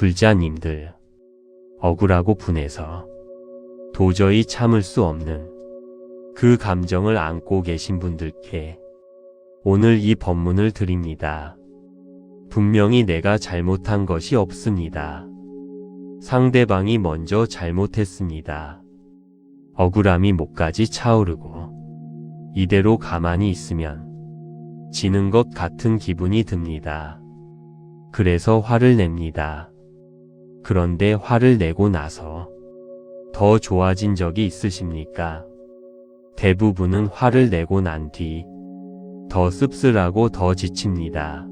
불자님들, 억울하고 분해서 도저히 참을 수 없는 그 감정을 안고 계신 분들께 오늘 이 법문을 드립니다. 분명히 내가 잘못한 것이 없습니다. 상대방이 먼저 잘못했습니다. 억울함이 목까지 차오르고 이대로 가만히 있으면 지는 것 같은 기분이 듭니다. 그래서 화를 냅니다. 그런데 화를 내고 나서 더 좋아진 적이 있으십니까? 대부분은 화를 내고 난 뒤 더 씁쓸하고 더 지칩니다.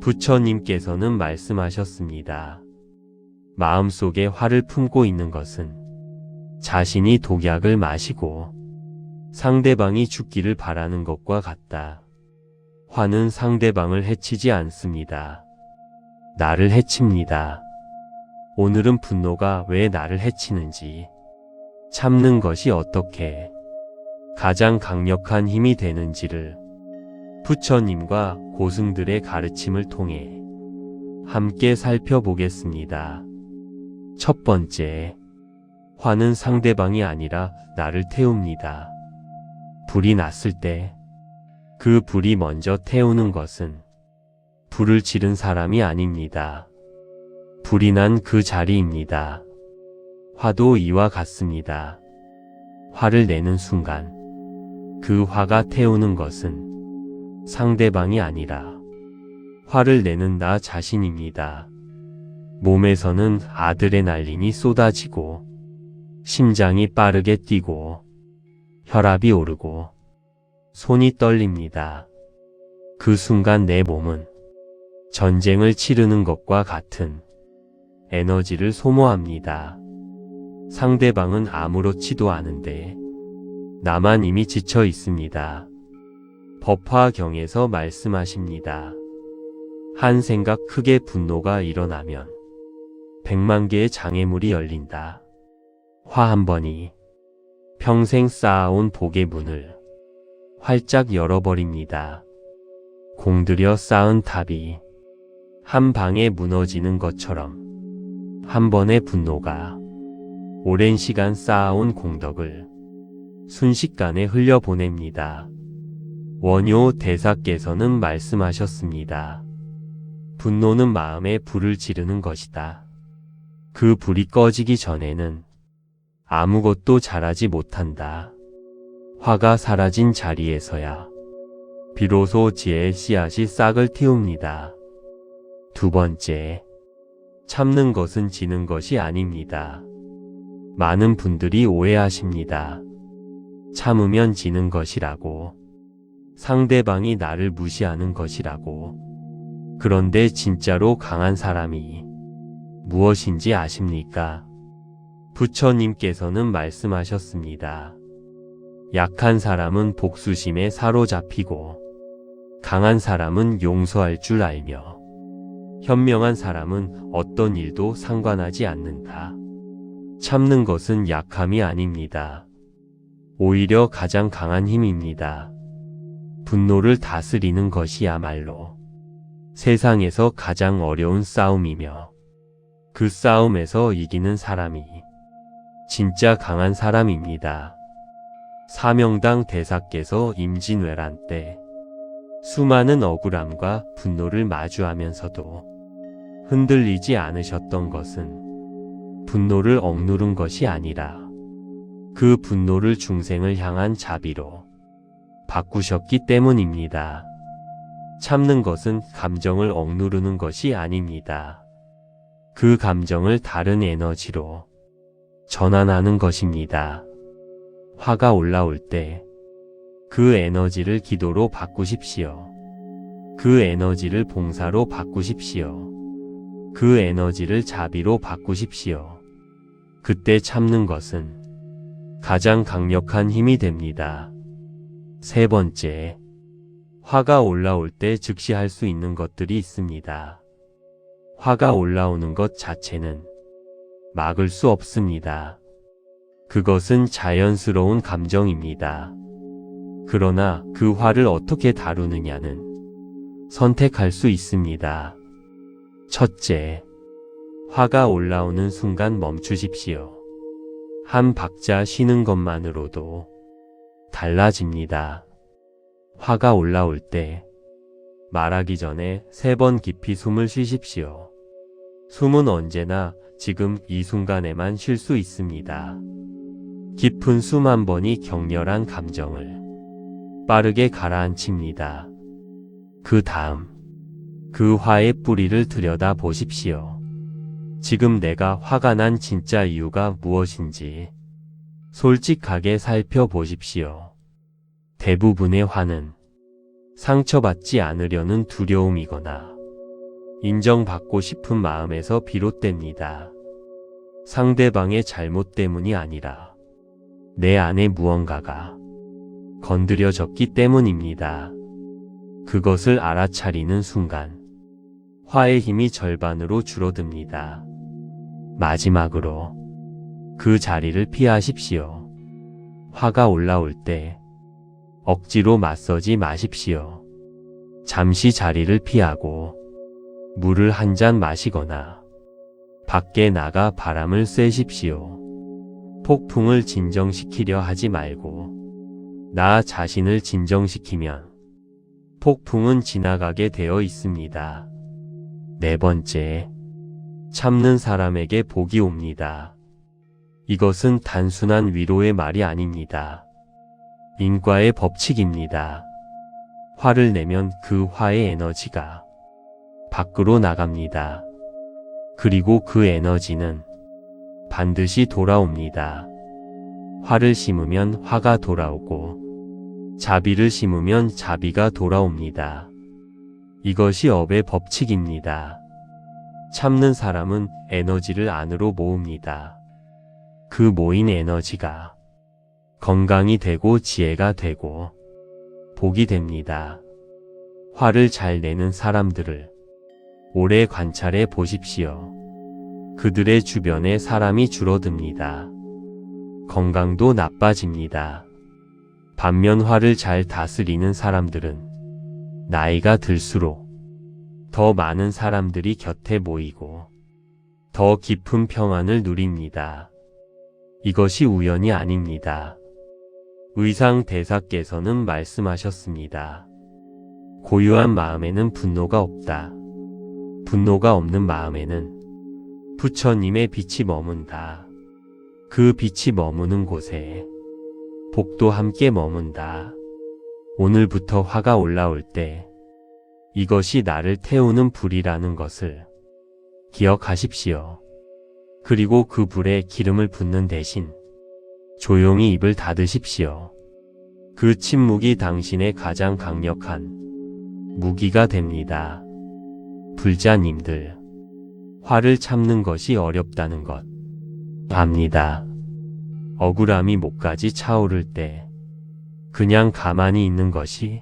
부처님께서는 말씀하셨습니다. 마음속에 화를 품고 있는 것은 자신이 독약을 마시고 상대방이 죽기를 바라는 것과 같다. 화는 상대방을 해치지 않습니다. 나를 해칩니다. 오늘은 분노가 왜 나를 해치는지, 참는 것이 어떻게 가장 강력한 힘이 되는지를 부처님과 고승들의 가르침을 통해 함께 살펴보겠습니다. 첫 번째, 화는 상대방이 아니라 나를 태웁니다. 불이 났을 때 그 불이 먼저 태우는 것은 불을 지른 사람이 아닙니다. 불이 난 그 자리입니다. 화도 이와 같습니다. 화를 내는 순간 그 화가 태우는 것은 상대방이 아니라 화를 내는 나 자신입니다. 몸에서는 아드레날린이 쏟아지고 심장이 빠르게 뛰고 혈압이 오르고 손이 떨립니다. 그 순간 내 몸은 전쟁을 치르는 것과 같은 에너지를 소모합니다. 상대방은 아무렇지도 않은데 나만 이미 지쳐 있습니다. 법화경에서 말씀하십니다. 한 생각 크게 분노가 일어나면 100만 개의 장애물이 열린다. 화 한 번이 평생 쌓아온 복의 문을 활짝 열어버립니다. 공들여 쌓은 탑이 한 방에 무너지는 것처럼 한 번의 분노가 오랜 시간 쌓아온 공덕을 순식간에 흘려보냅니다. 원효 대사께서는 말씀하셨습니다. 분노는 마음에 불을 지르는 것이다. 그 불이 꺼지기 전에는 아무것도 잘하지 못한다. 화가 사라진 자리에서야 비로소 지혜의 씨앗이 싹을 틔웁니다. 두 번째, 참는 것은 지는 것이 아닙니다. 많은 분들이 오해하십니다. 참으면 지는 것이라고, 상대방이 나를 무시하는 것이라고. 그런데 진짜로 강한 사람이 무엇인지 아십니까? 부처님께서는 말씀하셨습니다. 약한 사람은 복수심에 사로잡히고 강한 사람은 용서할 줄 알며 현명한 사람은 어떤 일도 상관하지 않는다. 참는 것은 약함이 아닙니다. 오히려 가장 강한 힘입니다. 분노를 다스리는 것이야말로 세상에서 가장 어려운 싸움이며 그 싸움에서 이기는 사람이 진짜 강한 사람입니다. 사명당 대사께서 임진왜란 때 수많은 억울함과 분노를 마주하면서도 흔들리지 않으셨던 것은 분노를 억누른 것이 아니라 그 분노를 중생을 향한 자비로 바꾸셨기 때문입니다. 참는 것은 감정을 억누르는 것이 아닙니다. 그 감정을 다른 에너지로 전환하는 것입니다. 화가 올라올 때 그 에너지를 기도로 바꾸십시오. 그 에너지를 봉사로 바꾸십시오. 그 에너지를 자비로 바꾸십시오. 그때 참는 것은 가장 강력한 힘이 됩니다. 세 번째, 화가 올라올 때 즉시 할 수 있는 것들이 있습니다. 화가 올라오는 것 자체는 막을 수 없습니다. 그것은 자연스러운 감정입니다. 그러나 그 화를 어떻게 다루느냐는 선택할 수 있습니다. 첫째, 화가 올라오는 순간 멈추십시오. 한 박자 쉬는 것만으로도 달라집니다. 화가 올라올 때 말하기 전에 3번 깊이 숨을 쉬십시오. 숨은 언제나 지금 이 순간에만 쉴 수 있습니다. 깊은 숨 한 번이 격렬한 감정을 빠르게 가라앉힙니다. 그 다음 그 화의 뿌리를 들여다 보십시오. 지금 내가 화가 난 진짜 이유가 무엇인지 솔직하게 살펴보십시오. 대부분의 화는 상처받지 않으려는 두려움이거나 인정받고 싶은 마음에서 비롯됩니다. 상대방의 잘못 때문이 아니라 내 안에 무언가가 건드려졌기 때문입니다. 그것을 알아차리는 순간 화의 힘이 절반으로 줄어듭니다. 마지막으로 그 자리를 피하십시오. 화가 올라올 때 억지로 맞서지 마십시오. 잠시 자리를 피하고 물을 한 잔 마시거나 밖에 나가 바람을 쐬십시오. 폭풍을 진정시키려 하지 말고 나 자신을 진정시키면 폭풍은 지나가게 되어 있습니다. 4번째, 참는 사람에게 복이 옵니다. 이것은 단순한 위로의 말이 아닙니다. 인과의 법칙입니다. 화를 내면 그 화의 에너지가 밖으로 나갑니다. 그리고 그 에너지는 반드시 돌아옵니다. 화를 심으면 화가 돌아오고 자비를 심으면 자비가 돌아옵니다. 이것이 업의 법칙입니다. 참는 사람은 에너지를 안으로 모읍니다. 그 모인 에너지가 건강이 되고 지혜가 되고 복이 됩니다. 화를 잘 내는 사람들을 오래 관찰해 보십시오. 그들의 주변에 사람이 줄어듭니다. 건강도 나빠집니다. 반면 화를 잘 다스리는 사람들은 나이가 들수록 더 많은 사람들이 곁에 모이고 더 깊은 평안을 누립니다. 이것이 우연이 아닙니다. 의상대사께서는 말씀하셨습니다. 고요한 마음에는 분노가 없다. 분노가 없는 마음에는 부처님의 빛이 머문다. 그 빛이 머무는 곳에 복도 함께 머문다. 오늘부터 화가 올라올 때 이것이 나를 태우는 불이라는 것을 기억하십시오. 그리고 그 불에 기름을 붓는 대신 조용히 입을 닫으십시오. 그 침묵이 당신의 가장 강력한 무기가 됩니다. 불자님들, 화를 참는 것이 어렵다는 것 압니다. 억울함이 목까지 차오를 때 그냥 가만히 있는 것이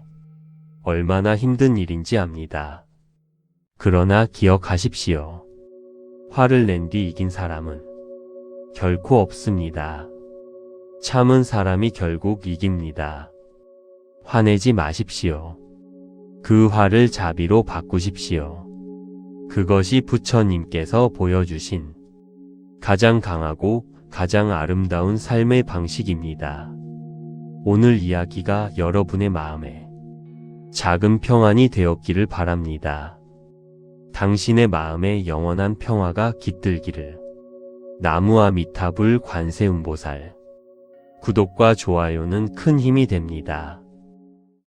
얼마나 힘든 일인지 압니다. 그러나 기억하십시오. 화를 낸 뒤 이긴 사람은 결코 없습니다. 참은 사람이 결국 이깁니다. 화내지 마십시오. 그 화를 자비로 바꾸십시오. 그것이 부처님께서 보여주신 가장 강하고 가장 아름다운 삶의 방식입니다. 오늘 이야기가 여러분의 마음에 작은 평안이 되었기를 바랍니다. 당신의 마음에 영원한 평화가 깃들기를. 나무아미타불 관세음보살. 구독과 좋아요는 큰 힘이 됩니다.